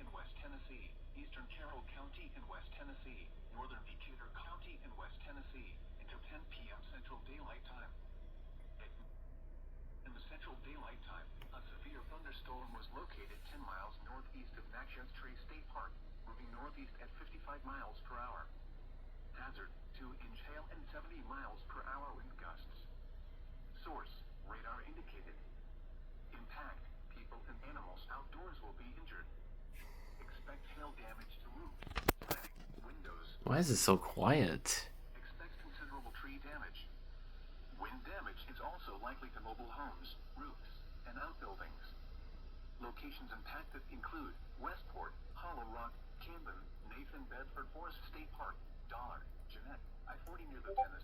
in West Tennessee, eastern Carroll County in West Tennessee, northern Decatur County in West Tennessee, until 10 p.m. Central Daylight Time. In the Central Daylight Time, a severe thunderstorm was located 10 miles northeast of Natchez Trace State Park, moving northeast at 55 miles per hour. Hazard, 2-inch hail and 70 miles per hour wind gusts. Source, radar indicated. Impact, people and animals outdoors will be injured. Expect hail damage to roofs, siding, windows. Why is it so quiet? Expect considerable tree damage. Wind damage is also likely to mobile homes, roofs, and outbuildings. Locations impacted include Westport, Hollow Rock, Camden, Nathan Bedford Forest State Park, Dollar, Jeanette, I-40 near the Tennessee